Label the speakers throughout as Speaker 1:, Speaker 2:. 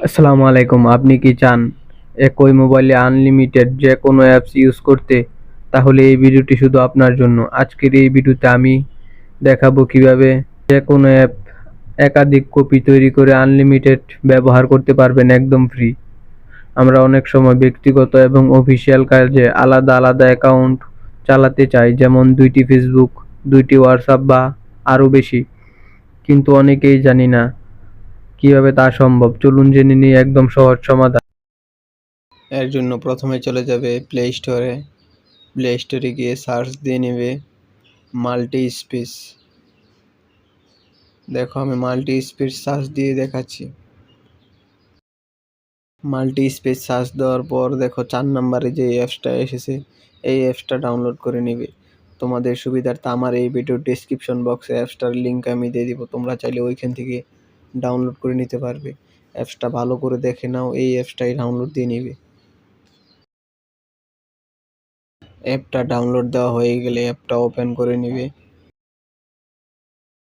Speaker 1: আসসালামু আলাইকুম। আপনি কি চান একই মোবাইলে আনলিমিটেড যেকোনো অ্যাপস ইউজ করতে? তাহলে এই ভিডিওটি শুধু আপনার জন্য। আজকের এই ভিডিওতে আমি দেখাবো কিভাবে যেকোনো অ্যাপ একাধিক কপি তৈরি করে আনলিমিটেড ব্যবহার করতে পারবেন একদম ফ্রি। আমরা অনেক সময় ব্যক্তিগত এবং অফিসিয়াল কাজে আলাদা আলাদা অ্যাকাউন্ট চালাতে চাই, যেমন 2টি ফেসবুক, 2টি হোয়াটসঅ্যাপ বা আরও বেশি। কিন্তু অনেকেই জানি না কিভাবে তা সম্ভব। চলুন জেনে নিই একদম সহজ সমাধান। এর জন্য প্রথমে চলে যাবে প্লে স্টোরে। প্লে স্টোরে গিয়ে সার্চ দিয়ে নেবে মাল্টি স্পেস। দেখো আমি মাল্টি স্পেস সার্চ দিয়ে দেখাচ্ছি। মাল্টি স্পেস সার্চ দেওয়ার পর দেখো 4 নম্বরে যে অ্যাপসটা এসেছে, এই অ্যাপসটা ডাউনলোড করে নেবে। তোমাদের সুবিধার্থে আমার এই ভিডিওর ডেসক্রিপশন বক্সে অ্যাপসটার লিঙ্ক আমি দিয়ে দিব, তোমরা চাইলে ওইখান থেকে ডাউনলোড করে নিতে পারবে। অ্যাপসটা ভালো করে দেখে নাও, এই অ্যাপসটাই ডাউনলোড দিয়ে নেবে। অ্যাপটা ডাউনলোড দেওয়া হয়ে গেলে অ্যাপটা ওপেন করে নিবে।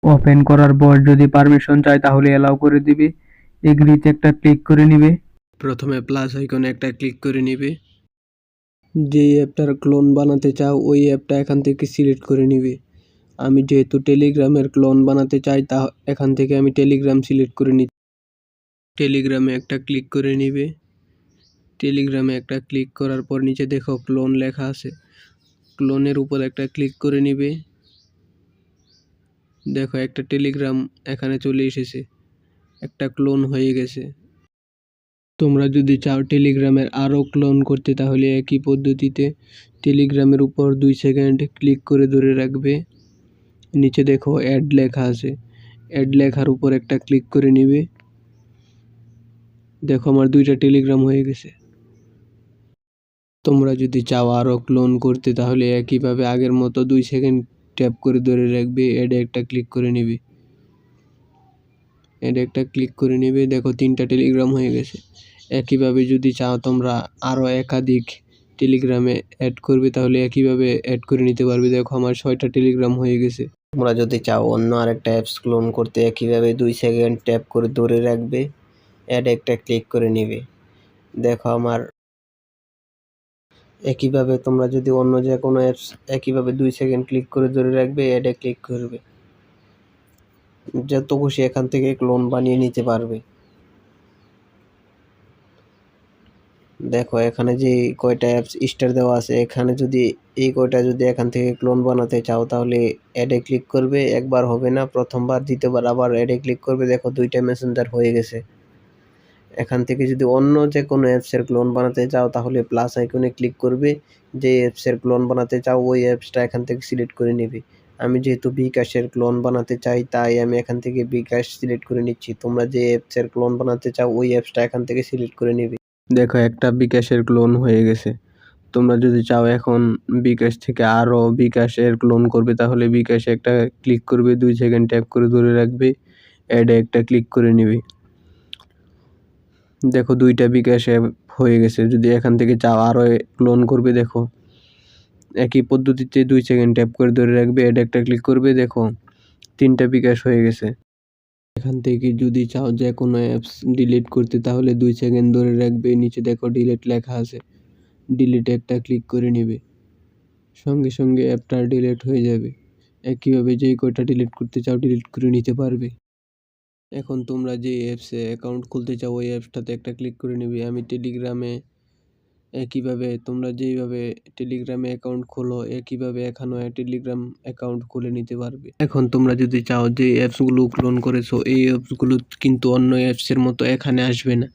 Speaker 1: ওপেন করার পর যদি পারমিশন চাই তাহলে অ্যালাউ করে দিবে। এগ্রিতে একটা ক্লিক করে নিবে। প্রথমে প্লাস আইকনে একটা ক্লিক করে নিবে। যে অ্যাপটার ক্লোন বানাতে চাও ওই অ্যাপটা এখান থেকে সিলেক্ট করে নিবে। আমি যেহেতু টেলিগ্রামের ক্লোন বানাতে চাই, তা এখান থেকে আমি টেলিগ্রাম সিলেক্ট করে নিই। টেলিগ্রামে একটা ক্লিক করে নিবে। টেলিগ্রামে একটা ক্লিক করার পর নিচে দেখো ক্লোন লেখা আছে, ক্লোনের উপর একটা ক্লিক করে নিবে। দেখো একটা টেলিগ্রাম এখানে চলে এসেছে, একটা ক্লোন হয়ে গেছে। তোমরা যদি চাও টেলিগ্রামের আরও ক্লোন করতে তাহলে একই পদ্ধতিতে টেলিগ্রামের উপর 2 সেকেন্ড ক্লিক করে ধরে রাখবে। নিচে দেখো অ্যাড লেখা আছে, অ্যাড লেখার উপর একটা ক্লিক করে নিবে। দেখো আমার 2টা টেলিগ্রাম হয়ে গেছে। তোমরা যদি চাও আরও ক্লোন করতে তাহলে একইভাবে আগের মতো 2 সেকেন্ড ট্যাপ করে ধরে রাখবে, অ্যাডে একটা ক্লিক করে নিবে। অ্যাডে একটা ক্লিক করে নিবে, দেখো 3টা টেলিগ্রাম হয়ে গেছে। একইভাবে যদি চাও তোমরা আরও একাধিক টেলিগ্রামে অ্যাড করবে তাহলে একইভাবে অ্যাড করে নিতে পারবে। দেখো আমার 6টা টেলিগ্রাম হয়ে গেছে। তোমরা যদি চাও অন্য আরেকটা অ্যাপস ক্লোন করতে একইভাবে 2 সেকেন্ড ট্যাপ করে ধরে রাখবে, অ্যাডে একটা ক্লিক করে নিবে। দেখো আমার একইভাবে তোমরা যদি অন্য যে কোনো অ্যাপস একইভাবে 2 সেকেন্ড ক্লিক করে ধরে রাখবে, অ্যাডে ক্লিক করবে, যত খুশি এখান থেকে ক্লোন বানিয়ে নিতে পারবে। দেখো এখানে যে কয়টা অ্যাপস স্টার দেওয়া আছে, এখানে যদি এই কয়টা যদি এখান থেকে ক্লোন বানাতে চাও তাহলে অ্যাডে ক্লিক করবে। একবার হবে না, প্রথমবার দ্বিতীয়বার আবার অ্যাডে ক্লিক করবে। দেখো 2টা মেসেঞ্জার হয়ে গেছে। এখান থেকে যদি অন্য যে কোনো অ্যাপসের ক্লোন বানাতে চাও তাহলে প্লাস আইকনে ক্লিক করবে। যে অ্যাপসের ক্লোন বানাতে চাও ওই অ্যাপসটা এখান থেকে সিলেক্ট করে নেবে। আমি যেহেতু বিকাশের ক্লোন বানাতে চাই তাই আমি এখান থেকে বিকাশ সিলেক্ট করে নিচ্ছি। তোমরা যে অ্যাপসের ক্লোন বানাতে চাও ওই অ্যাপসটা এখান থেকে সিলেক্ট করে নেবে। দেখো একটা বিকাশের ক্লোন হয়ে গেছে। তোমরা যদি চাও এখন বিকাশ থেকে আরও বিকাশের ক্লোন করবে তাহলে বিকাশে একটা ক্লিক করবে, 2 সেকেন্ড ট্যাপ করে ধরে রাখবে, অ্যাডে একটা ক্লিক করে নেবে। দেখো 2টা বিকাশ অ্যাপ হয়ে গেছে। যদি এখান থেকে চাও আরও ক্লোন করবে, দেখো একই পদ্ধতিতে 2 সেকেন্ড ট্যাপ করে ধরে রাখবে, অ্যাডে একটা ক্লিক করবে, দেখো 3টা বিকাশ হয়ে গেছে। এখান থেকে যদি চাও যে কোনো অ্যাপস ডিলিট করতে তাহলে 2 সেকেন্ড ধরে রাখবে, নিচে দেখো ডিলিট লেখা আছে, ডিলিটে একটা ক্লিক করে নেবে, সঙ্গে সঙ্গে অ্যাপটা ডিলিট হয়ে যাবে। একইভাবে যেই কয়টা ডিলিট করতে চাও ডিলিট করে নিতে পারবে। এখন তোমরা যে অ্যাপসে অ্যাকাউন্ট খুলতে চাও ওই অ্যাপসটাতে একটা ক্লিক করে নেবে। আমি টেলিগ্রামে একইভাবে তোমরা যেইভাবে টেলিগ্রামে অ্যাকাউন্ট খোলো একইভাবে এখানেও টেলিগ্রাম অ্যাকাউন্ট খুলে নিতে পারবে। এখন তোমরা যদি চাও যে অ্যাপসগুলো ক্লোন করেছো এই অ্যাপসগুলো কিন্তু অন্য অ্যাপসের মতো এখানে আসবে না।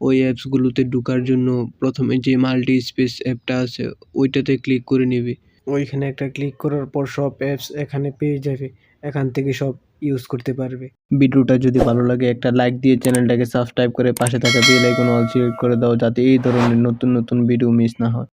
Speaker 1: ওই অ্যাপসগুলোতে ঢোকার জন্য প্রথমে যে মাল্টি স্পেস অ্যাপটা আছে ওইটাতে ক্লিক করে নেবে। ওইখানে একটা ক্লিক করার পর সব অ্যাপস এখানে পেয়ে যাবে, এখান থেকে সব ইউজ করতে পারবে। ভিডিওটা যদি ভালো লাগে একটা লাইক দিয়ে চ্যানেলটাকে সাবস্ক্রাইব করে পাশে থাকা বেল আইকন অল সিলেক্ট করে দাও, যাতে এই ধরনের নতুন নতুন ভিডিও মিস না হয়।